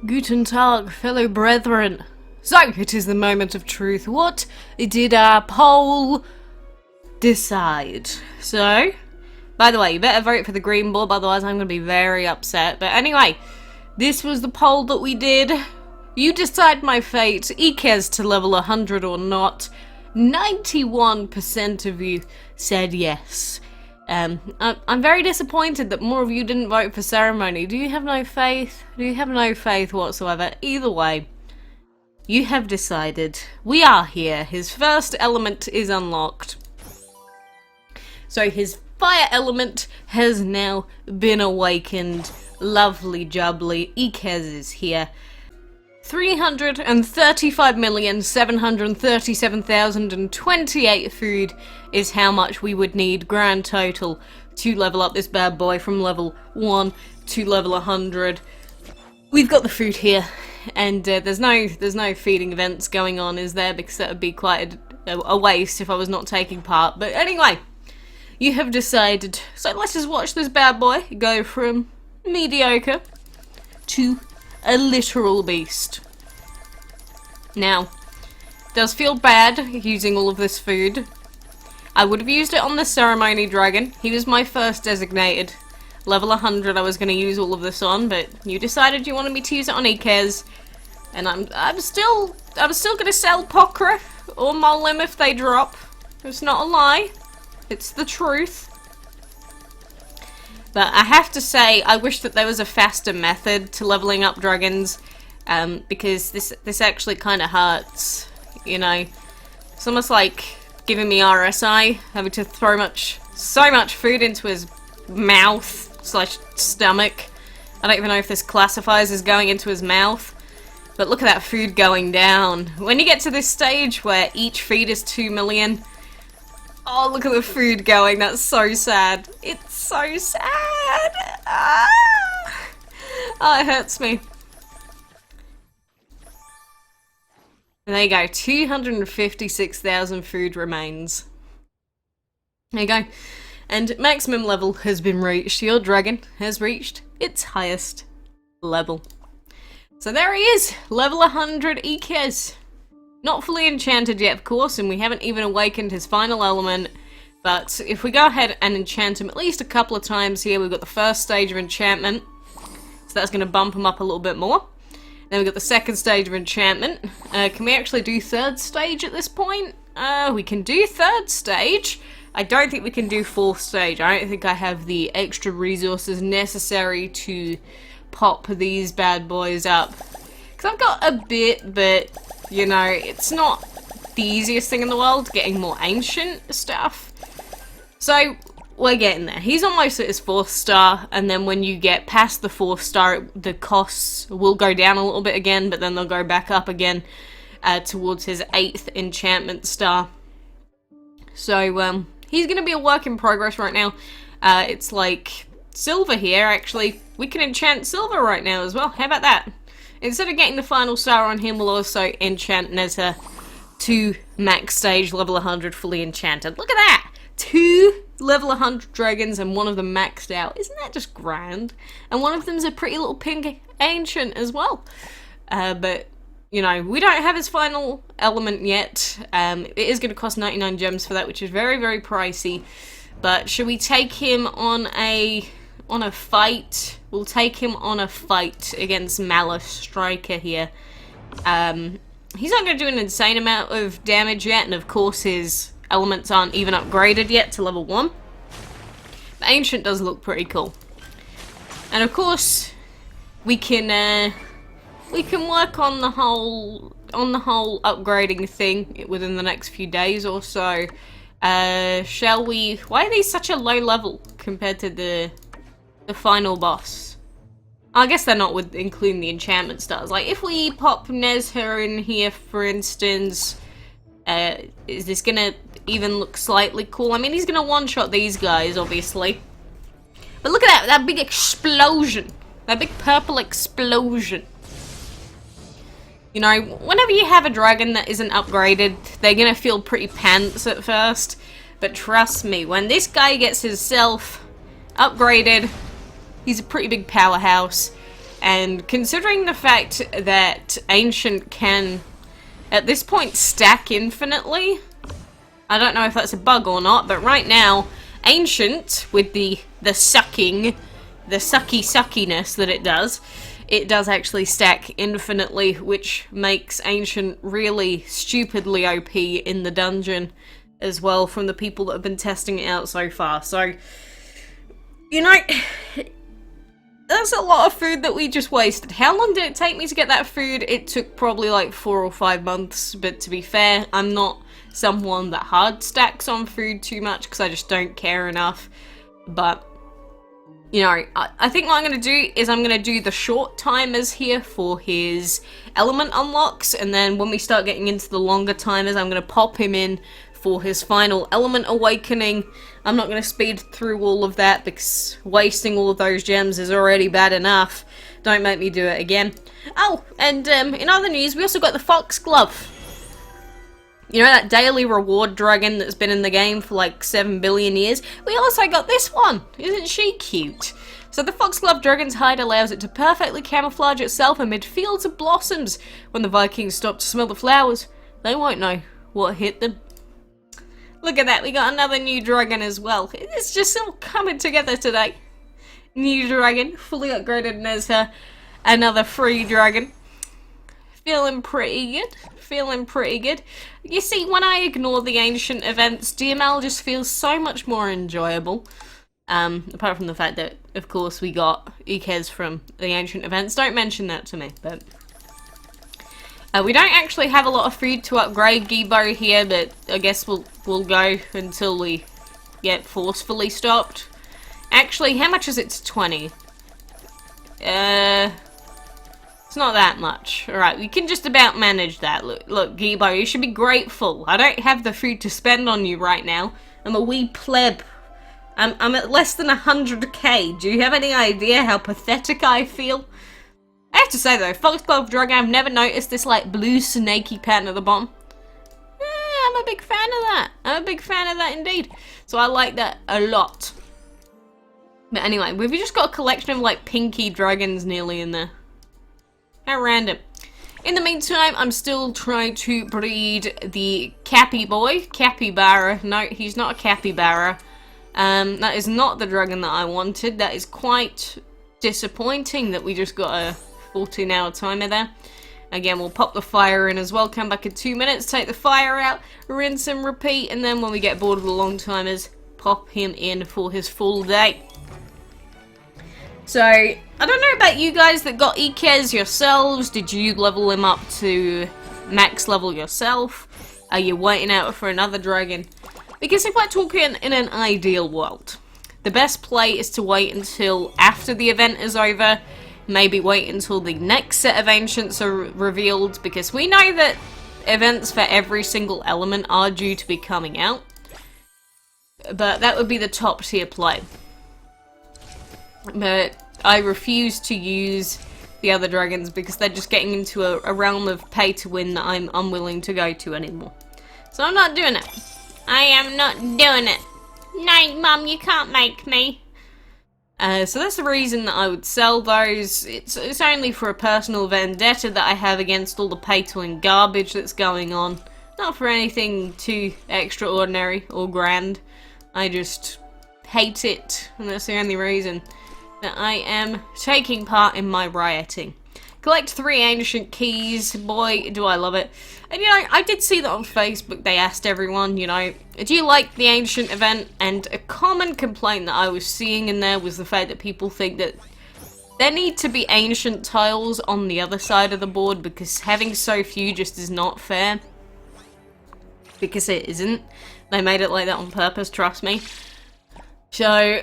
Guten Tag, fellow brethren. So, it is the moment of truth. What did our poll decide? So, by the way, you better vote for the green bulb, otherwise I'm going to be very upset. But anyway, this was the poll that we did. You decide my fate, IKEZ to level 100 or not. 91% of you said yes. I'm very disappointed that more of you didn't vote for ceremony. Do you have no faith? Do you have no faith whatsoever? Either way, you have decided. We are here. His first element is unlocked. So his fire element has now been awakened. Lovely jubbly. Ik'ez is here. 335,737,028 food is how much we would need grand total to level up this bad boy from level 1 to level 100. We've got the food here, and there's no feeding events going on, is there? Because that would be quite a waste if I was not taking part. But anyway, you have decided. So let's just watch this bad boy go from mediocre to a literal beast. Now, it does feel bad using all of this food. I would have used it on the ceremony dragon. He was my first designated. Level 100 I was going to use all of this on, but you decided you wanted me to use it on IKEZ. And I'm still going to sell Pokra or Molim if they drop. It's not a lie. It's the truth. But I have to say, I wish that there was a faster method to leveling up dragons, because this actually kind of hurts, you know. It's almost like giving me RSI, having to throw so much food into his mouth / stomach. I don't even know if this classifies as going into his mouth, but look at that food going down. When you get to this stage where each feed is 2 million, oh, look at the food going. That's so sad. It's so sad. Ah! Oh, it hurts me. And there you go. 256,000 food remains. There you go. And maximum level has been reached. Your dragon has reached its highest level. So there he is. Level 100 Ik'ez. Not fully enchanted yet, of course, and we haven't even awakened his final element, but if we go ahead and enchant him at least a couple of times here, we've got the first stage of enchantment, so that's going to bump him up a little bit more. Then we've got the second stage of enchantment. Can we actually do third stage at this point? We can do third stage. I don't think we can do fourth stage. I don't think I have the extra resources necessary to pop these bad boys up. Because I've got a bit, but you know, it's not the easiest thing in the world, getting more ancient stuff. So, we're getting there. He's almost at his 4th star, and then when you get past the 4th star, the costs will go down a little bit again, but then they'll go back up again towards his 8th enchantment star. So, he's going to be a work in progress right now. It's like silver here, actually. We can enchant silver right now as well. How about that? Instead of getting the final star on him, we'll also enchant Nezha to max stage, level 100, fully enchanted. Look at that! 2 level 100 dragons and one of them maxed out. Isn't that just grand? And one of them's a pretty little pink ancient as well. But, you know, we don't have his final element yet. It is going to cost 99 gems for that, which is very, very pricey. But should we take him on a fight? We'll take him on a fight against Malice Striker here. He's not going to do an insane amount of damage yet, and of course his elements aren't even upgraded yet to level 1. But Ancient does look pretty cool. And of course, we can work on the whole upgrading thing within the next few days or so. Shall we? Why are these such a low level compared to the final boss? I guess they're not with including the enchantment stars. Like, if we pop Nezha in here, for instance, is this gonna even look slightly cool? I mean, he's gonna one-shot these guys, obviously. But look at that big explosion. That big purple explosion. You know, whenever you have a dragon that isn't upgraded, they're gonna feel pretty pants at first. But trust me, when this guy gets himself upgraded, he's a pretty big powerhouse. And considering the fact that Ancient can, at this point, stack infinitely, I don't know if that's a bug or not, but right now, Ancient, with the sucking, the suckiness that it does actually stack infinitely, which makes Ancient really stupidly OP in the dungeon as well from the people that have been testing it out so far. So, you know, that's a lot of food that we just wasted. How long did it take me to get that food? It took probably like 4 or 5 months, but to be fair, I'm not someone that hard stacks on food too much because I just don't care enough. But, you know, I think what I'm going to do is I'm going to do the short timers here for his element unlocks, and then when we start getting into the longer timers, I'm going to pop him in for his final element awakening. I'm not going to speed through all of that because wasting all of those gems is already bad enough. Don't make me do it again. Oh, and in other news, we also got the foxglove. You know, that daily reward dragon that's been in the game for like 7 billion years? We also got this one! Isn't she cute? So the foxglove dragon's hide allows it to perfectly camouflage itself amid fields of blossoms. When the Vikings stop to smell the flowers, they won't know what hit them. Look at that, we got another new dragon as well. It's just all coming together today. New dragon, fully upgraded nezha, another free dragon. Feeling pretty good. Feeling pretty good. You see, when I ignore the ancient events, DML just feels so much more enjoyable. Apart from the fact that, of course, we got IKEZ from the ancient events. Don't mention that to me, but... we don't actually have a lot of food to upgrade Gibo here, but I guess we'll go until we get forcefully stopped. Actually, how much is it to 20? It's not that much. Alright, we can just about manage that. Look, Gibo, you should be grateful. I don't have the food to spend on you right now. I'm a wee pleb. I'm at less than 100k. Do you have any idea how pathetic I feel? I have to say though, foxglove dragon, I've never noticed this like blue snaky pattern at the bottom. I'm a big fan of that. I'm a big fan of that indeed. So I like that a lot. But anyway, we've just got a collection of like pinky dragons nearly in there. How random. In the meantime, I'm still trying to breed the Cappy boy. Capybara. No, he's not a capybara. That is not the dragon that I wanted. That is quite disappointing that we just got a 14-hour timer there. Again, we'll pop the fire in as well. Come back in 2 minutes, take the fire out, rinse and repeat, and then when we get bored with the long timers, pop him in for his full day. So, I don't know about you guys that got IKEZ yourselves. Did you level him up to max level yourself? Are you waiting out for another dragon? Because if we're talking in an ideal world, the best play is to wait until after the event is over. Maybe wait until the next set of ancients are revealed, because we know that events for every single element are due to be coming out. But that would be the top tier play. But I refuse to use the other dragons because they're just getting into a realm of pay to win that I'm unwilling to go to anymore. So I'm not doing it. I am not doing it. No, Mum, you can't make me. So that's the reason that I would sell those. It's only for a personal vendetta that I have against all the pay-to-win garbage that's going on. Not for anything too extraordinary or grand. I just hate it, and that's the only reason that I am taking part in my rioting. Collect 3 ancient keys. Boy, do I love it. And you know, I did see that on Facebook. They asked everyone, you know, do you like the ancient event? And a common complaint that I was seeing in there was the fact that people think that there need to be ancient tiles on the other side of the board because having so few just is not fair. Because it isn't. They made it like that on purpose, trust me. So,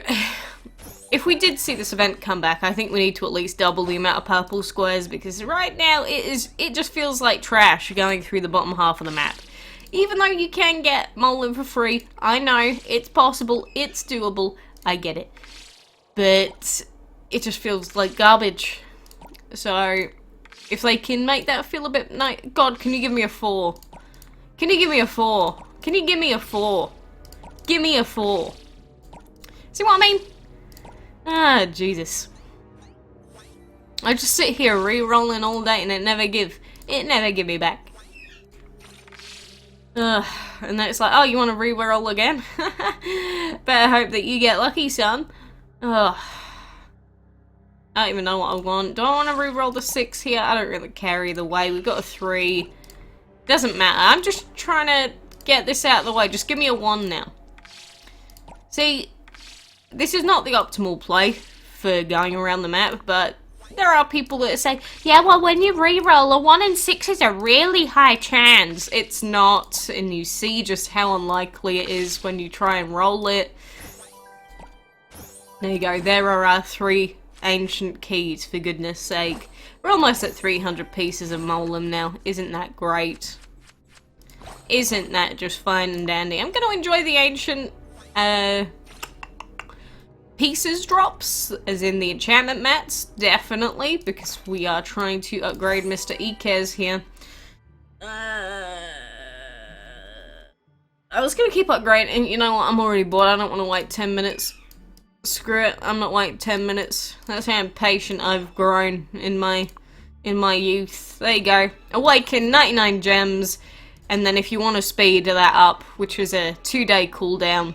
if we did see this event come back, I think we need to at least double the amount of purple squares, because right now it just feels like trash going through the bottom half of the map. Even though you can get Molin for free, I know, it's possible, it's doable, I get it. But it just feels like garbage. So, if they can make that feel a bit nice... God, can you give me a 4? Can you give me a 4? Can you give me a 4? Give me a 4. See what I mean? Ah, Jesus. I just sit here re-rolling all day and it never give me back. Ugh, and then it's like, oh, you want to re-roll again? Better hope that you get lucky, son. Ugh. I don't even know what I want. Do I want to re-roll the 6 here? I don't really care either way. We've got a 3. Doesn't matter. I'm just trying to get this out of the way. Just give me a 1 now. See, this is not the optimal play for going around the map, but there are people that say, yeah, well, when you re-roll, a 1 in 6 is a really high chance. It's not, and you see just how unlikely it is when you try and roll it. There you go. There are our 3 ancient keys, for goodness sake. We're almost at 300 pieces of molem now. Isn't that great? Isn't that just fine and dandy? I'm going to enjoy the ancient pieces drops, as in the enchantment mats, definitely, because we are trying to upgrade Mr. Ik'ez here. I was going to keep upgrading, and you know what, I'm already bored. I don't want to wait 10 minutes. Screw it, I'm not waiting 10 minutes. That's how impatient I've grown in my youth. There you go. Awaken, 99 gems. And then if you want to speed that up, which is a 2-day cooldown,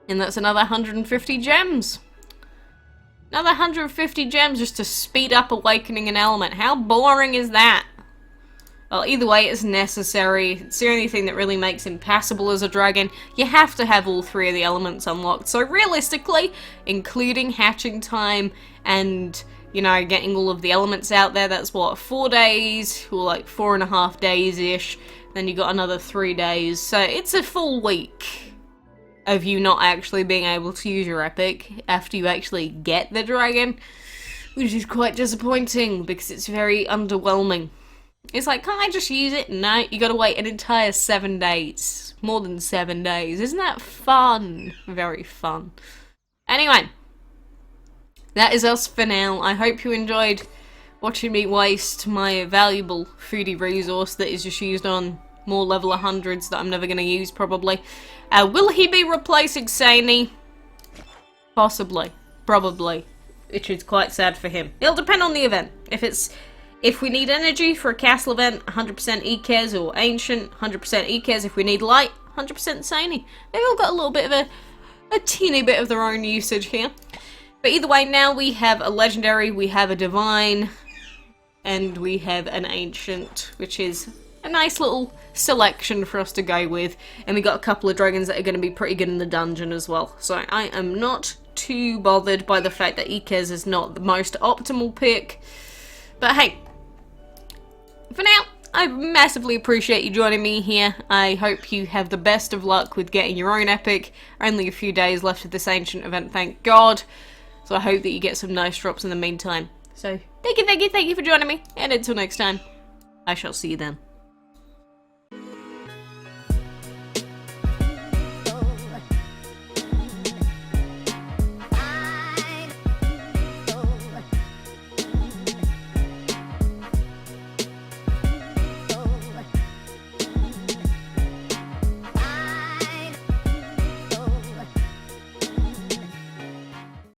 and that's another 150 gems. Another 150 gems just to speed up awakening an element. How boring is that? Well, either way, it's necessary. It's the only thing that really makes him passable as a dragon. You have to have all 3 of the elements unlocked. So realistically, including hatching time and, you know, getting all of the elements out there, that's what, 4 days, or like 4.5 days-ish. Then you got another 3 days. So it's a full week of you not actually being able to use your epic after you actually get the dragon, which is quite disappointing because it's very underwhelming. It's like, can't I just use it? No, you gotta wait an entire 7 days. More than 7 days. Isn't that fun? Very fun. Anyway, that is us for now. I hope you enjoyed watching me waste my valuable foodie resource that is just used on more level 100s that I'm never gonna use, probably. Will he be replacing Saney? Possibly. Probably. Which is quite sad for him. It'll depend on the event. If we need energy for a castle event, 100% IKEZ, or ancient, 100% IKEZ. If we need light, 100% Saney. They've all got a little bit of a teeny bit of their own usage here. But either way, now we have a legendary, we have a divine, and we have an ancient, which is a nice little selection for us to go with. And we got a couple of dragons that are going to be pretty good in the dungeon as well. So I am not too bothered by the fact that IKEZ is not the most optimal pick. But hey, for now, I massively appreciate you joining me here. I hope you have the best of luck with getting your own epic. Only a few days left of this ancient event, thank God. So I hope that you get some nice drops in the meantime. So, thank you for joining me. And until next time, I shall see you then.